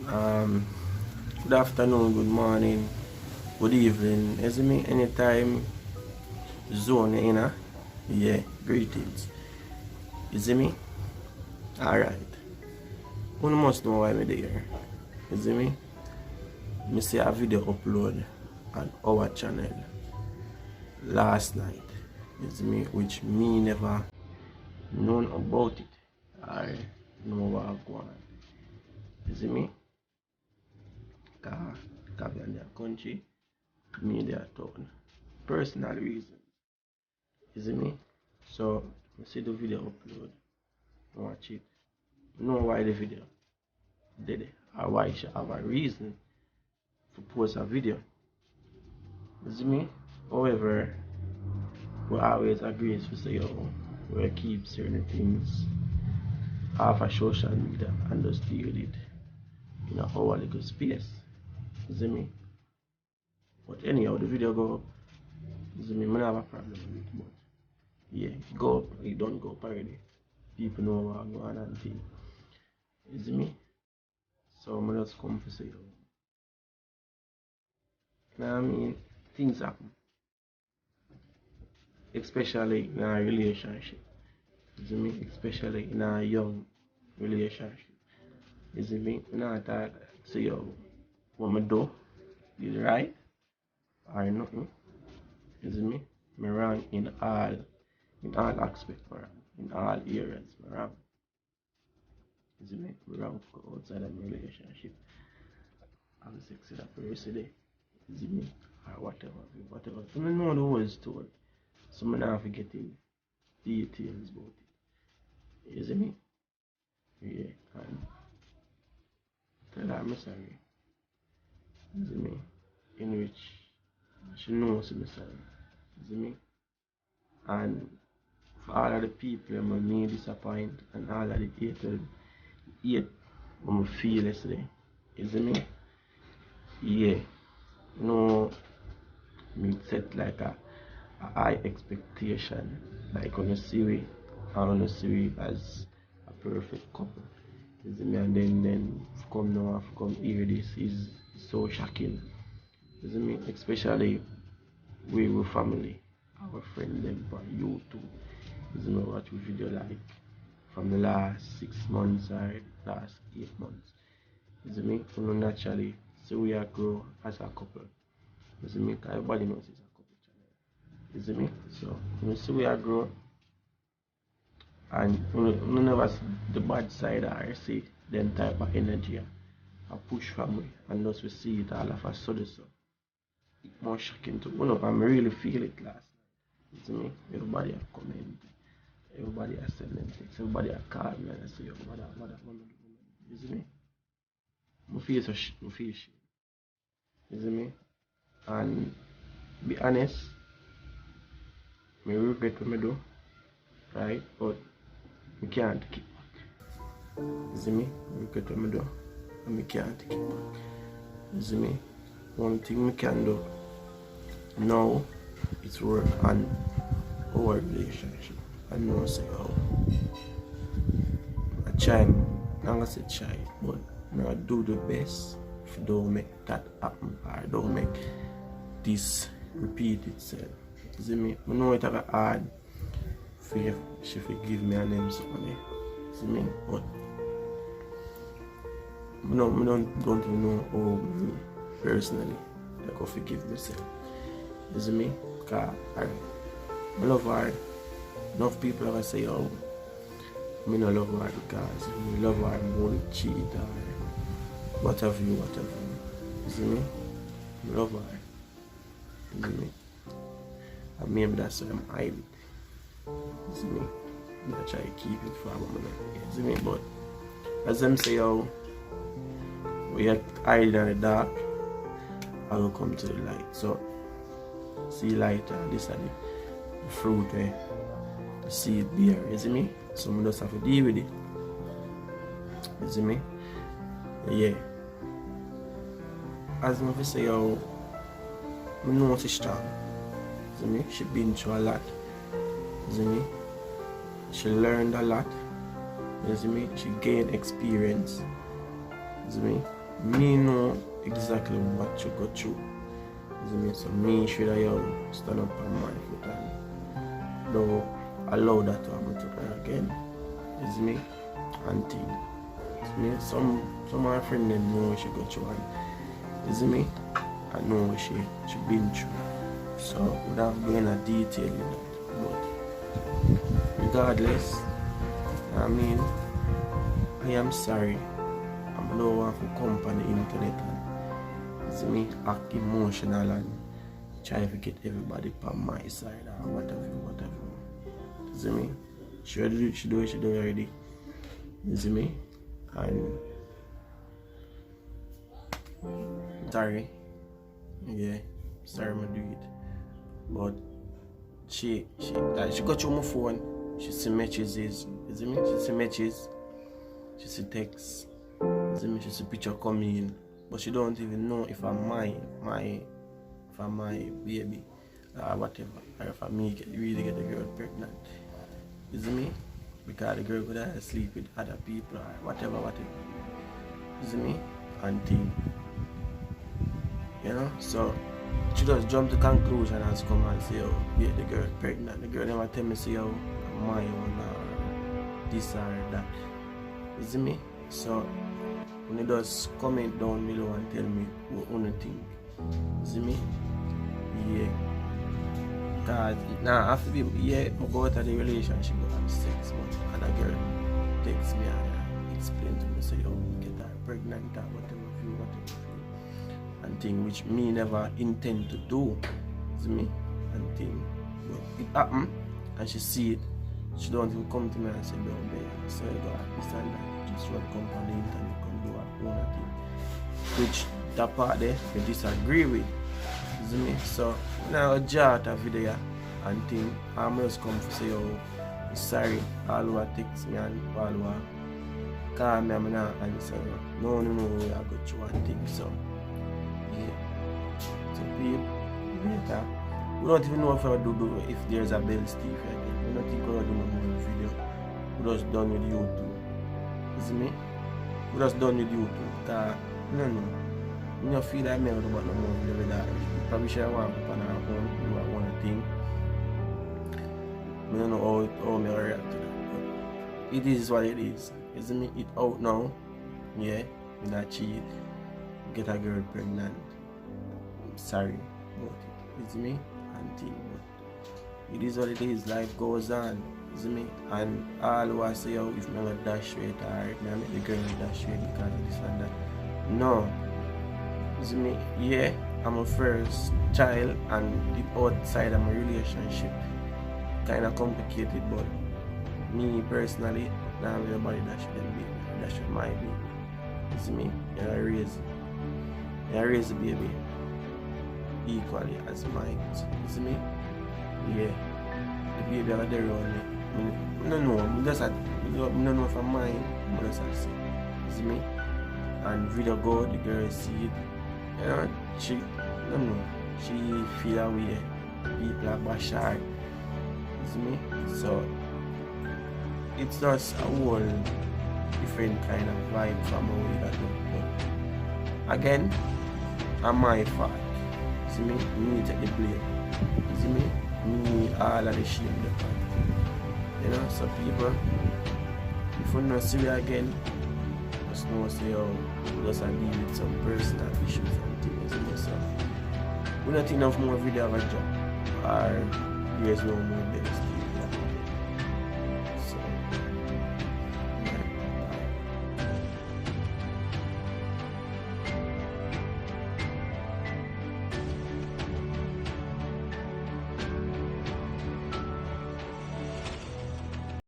Um, Good afternoon, good morning, good evening. You see me? Anytime zone you in, yeah, greetings. You see me? Alright. You must know why I'm there. You see me? I see a video upload on our channel last night. You see me? Which me never known about it. I know what I'm going on. You see me? Cavian country, media town. Personal reason. You see me? So, you see the video upload. Watch it. Know why the video did it. Or why you should have a reason to post a video. You see me? However, we always agree to say, we keep certain things off of social media and just deal with it in our little space. You see me? But anyhow, the video go up. You see me? I don't have a problem with it. But yeah, it go up, it don't go up already. People know what I'm going on and things. You see me? So I'm just come to say, you know what I mean? Things happen. Especially in a relationship. You see me? Especially in a young relationship. You see me? I not talk say what I do is right or nothing. You see me? I'm wrong in all aspects, in all areas. I'm wrong. You see me? I'm wrong to go outside of my relationship. Have sex with a person there. You see me? Or whatever. So I know the whole story. So I not forgetting details about it. You see me? Yeah. And tell her I'm sorry. You see me? In which she knows I'm sorry. You see me? And for all of the people that me disappoint and all of the hate what I feel yesterday. You see me? Yeah. No, me set like a high expectation. Like when you see we, I want to see we as a perfect couple. You see me? And then come now, come hear this is so shocking. You see me? Especially we were family, our friend them, but you too. You see me? Watch we video like from the last 6 months or last 8 months. You see me? So naturally, so we are grow as a couple. You see me? 'Cause everybody knows it's a couple channel. You see me? So you see we are grow and you never see the bad side or see them type of energy a push from we and thus we see it all of a sudden so it's more shocking to I'm really feel it last night. You see me? Everybody have comment, everybody has send them things, everybody have called me and I say, yo, what you see me? I feel so I feel shit. You see me? And be honest, I regret what I do, right? But I can't keep back. You see me? I regret what I do and I can't keep back. You see me? One thing we can do now is work on our relationship. I know say I try, I'm gonna say try, but I do the best if you don't make that happen or don't make this repeat itself. You see me? I know it's hard for she forgive me and them something. You see me? But I don't even know how me personally I can forgive myself. You see me? Because I love her. Enough people ever say, oh, I don't love her because I love her and won't cheat or whatever. You see me? I love her. You see me? And maybe that's why I'm hiding. You see me? I'm not trying to keep it from me. You see me? But as them say, oh, we are hiding in the dark, I will come to the light. So, see light and this and the fruit the seed bear, you see me? So I just have to deal with it. You see me? Yeah. As I say, I know she's strong. You see me? She been through a lot. You see me? She learned a lot. You see me? She gained experience. You see me? me know exactly what you go through. You see me? So me should have stand up on my foot and don't allow that to happen to her again. You see me? And thing. You see me? Some of my friends know what she go through and you see me? I know what she been through. So without going into detail in that. But regardless, I mean, I am sorry. I don't want to come on the internet and see me act emotional and try to get everybody on my side or whatever. You see me? She do it already. You see me? And sorry. Yeah, sorry I do it. But she got through my phone, she see messages, you see me? She see messages, she see texts, you see me? She see picture coming in, but she don't even know if I'm my baby or whatever, or if I really get the girl pregnant. You see me? Because the girl could have sleep with other people or whatever. You see me? And thing. You know? So she just jump to conclusion and come and say, oh, yeah, the girl pregnant. The girl never tell me say, oh, my own or this or that. You see me? So when you just comment down below and tell me what you think. You see me? Yeah. Because now after the I go out of the relationship but have sex, but another girl takes me and explain to me, say, oh, get her pregnant or whatever. And thing which me never intend to do, see me, and thing, but it happened, and she see it. She don't even come to me and say, don't be, so you got this and that. Just want to come on the internet, come do her own thing, which that part there, I disagree with. See me? So when I jot a video and thing, I'm just come to say, oh, sorry, all who text me and all who call me, I'm not answer. No, I got you one thing, so. So people, later, we don't even know if I do if there's a Bell Steve again. We don't think we're doing no more video. We just done with YouTube. You see me? We just done with YouTube. Because, I don't feel like I'm never about no more video with that. Probably should have one on our own, do our own thing. I don't know how I react to that. But it is what it is. You see me? It's out now. Yeah, we not cheat. Get a girl pregnant. I'm sorry about it. You see me? And thing, but it is what it is. Life goes on. You see me? And all who I say, oh, if I'm not dash rate or if I make the girl dash rate because of this and that. No. You see me? Yeah, I'm a first child and the outside of my relationship kind of complicated, but me personally, now everybody dash with them baby. Dash with my baby. You see me? I raise the baby equally as mine. You see me? Yeah. The baby are there around me. I don't know. I don't know if I'm mine. I just say. You see me? And video go, the girl see it. You know, she feel away. People are bash her. You see me? So it's just a whole different kind of vibe from how we got it. But again, I'm my fault. See me? Me take the blame. See me? Me all of the shame the fault. You know, so people, if you not see me again, just know say oh, we just deal with some personal issues and things, you know, so we don't think of more video of a job or there's no more best.